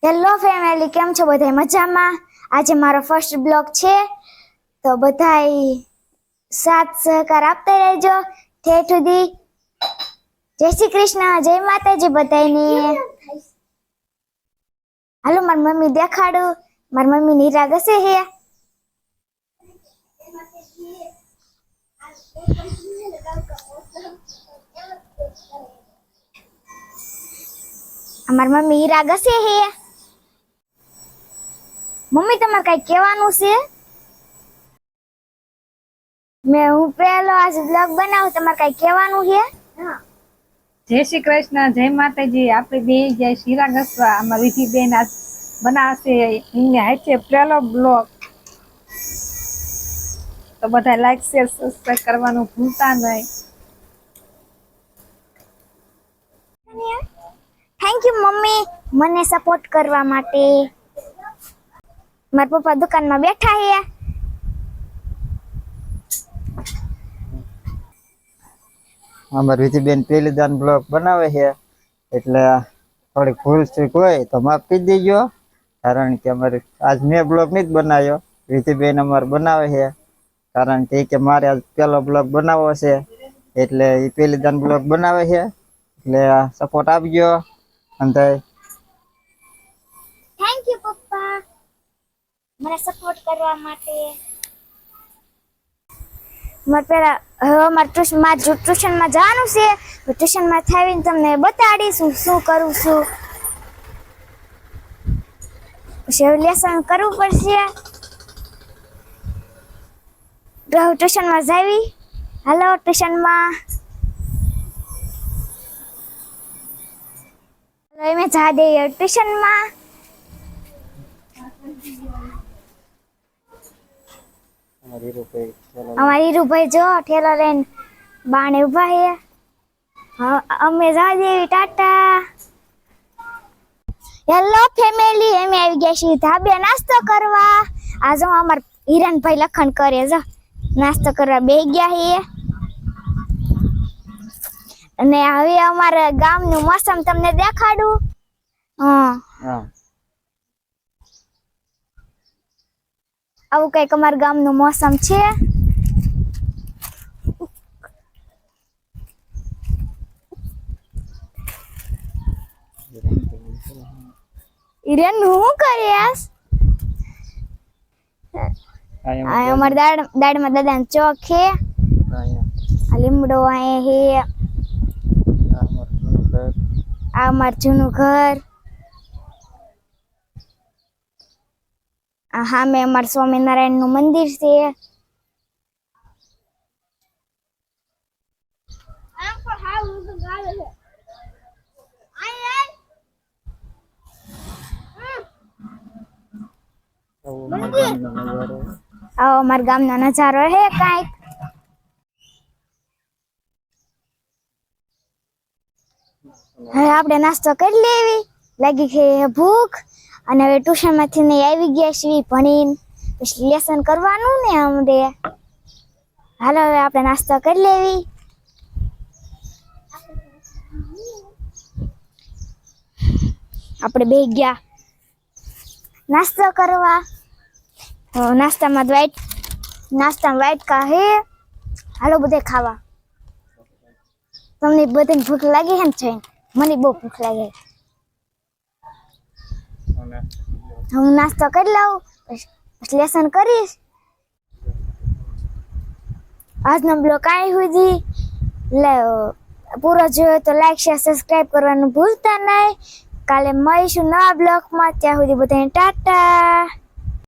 Hello family, કેમ છો બધા? મજામાં? આજે મારો ફર્સ્ટ બ્લોગ છે, તો બધાય સાથ સહકાર આપતા રહેજો. ઠેઠ સુધી જય શ્રી કૃષ્ણ, જય માતાજી બધાને. હાલો મારી મમ્મી દેખાડું. મારી મમ્મી નીરા ગસે હે. મારી મમ્મી હીરા ગસે હે. મમ્મી તમારે કઈ કહેવાનું છે? હું પહેલો આજ બ્લોગ બનાવું, તમારે કઈ કહેવાનું છે? જય શ્રી કૃષ્ણ, જય માતાજી. આપણે બે જય શીરા ઘસવા. આમાં વિધિ બેન આજ બનાવશે, એમને હાથે પહેલો બ્લોગ. તો બધા લાઈક શેર સબસ્ક્રાઇબ કરવાનું ભૂલતા નહીં. થેન્ક યુ મમ્મી, મને સપોર્ટ કરવા માટે. મારા પપ્પા દુકાનમાં બેઠા હે. અમારી વિધિબેન પહેલી દાન બ્લોગ બનાવે છે, એટલે થોડીક ભૂલ ચૂક હોય તો માફ કરી દેજો. કારણ કે અમારે આજ મેં બ્લોગ નહીં જ બનાવ્યો, વિધિબેન અમારે બનાવે છે. કારણ કે મારે આજ પહેલો બ્લોગ બનાવવો છે, એટલે એ પહેલી દાન બ્લોગ બનાવે છે. એટલે સપોર્ટ આપજો. અને થેન્ક યુ પપ્પા, મને સપોર્ટ કરવા માટે. મારે પેલા મારે ટ્યુશનમાં જવાનું છે, તો ટ્યુશનમાં થઈને તમને બતાડીશ શું કરું છું. પછી લેસન કરવું પડશે. ટ્યુશનમાં જાવી. હાલો ટ્યુશનમાં. અમે જા દઈએ ટ્યુશનમાં. અમારી હીરુભાઈ જો ઠેલો લઈને બાણે ઉભા હે. અમે જા દેવી, ટાટા. હેલો ફેમિલી, અમે આવી ગયા છીએ ધાબે નાસ્તો કરવા. આ જો અમાર હિરણભાઈ લખણ કરે, જો નાસ્તો કરવા બેસી ગયા હે. અને હવે અમારા ગામનું મોસમ તમને દેખાડું. આવું કઈક અમારા ગામનું મોસમ છે. હિરેન હું કરીશ? આ અમારા દાડમાં દાદાનો ચોક છે. આ લીમડો અહીંયા હે. આ અમારું જૂનું ઘર. આ સામે અમારું સ્વામિનારાયણ નું મંદિર છે. આવો અમારા ગામનો નજારો હે કાંઈક. હવે આપણે નાસ્તો કરી લેવી, લાગી છે ભૂખ. અને હવે ટ્યુશનમાંથી નહીં આવી ગયા છીએ ભણીને, પછી લેસન કરવાનું ને અમને. હાલો હવે આપણે નાસ્તો કરી લેવી. આપણે બેસી ગયા નાસ્તો કરવા. નાસ્તામાં વાઈટ કા હે. હાલો બધે ખાવા. તમને બધાને ભૂખ લાગી છે ને? છે, મને બહુ ભૂખ લાગે. હું નાસ્તો કરી લઉં, પછી લેસન કરીશ. આજનો બ્લોગ કાંઈ સુધી પૂરો જોયો તો લાઈક શેર સબસ્ક્રાઈબ કરવાનું ભૂલતા નહીં. કાલે મળીશું નવા બ્લોગમાં. ત્યાં સુધી બધાને ટાટા.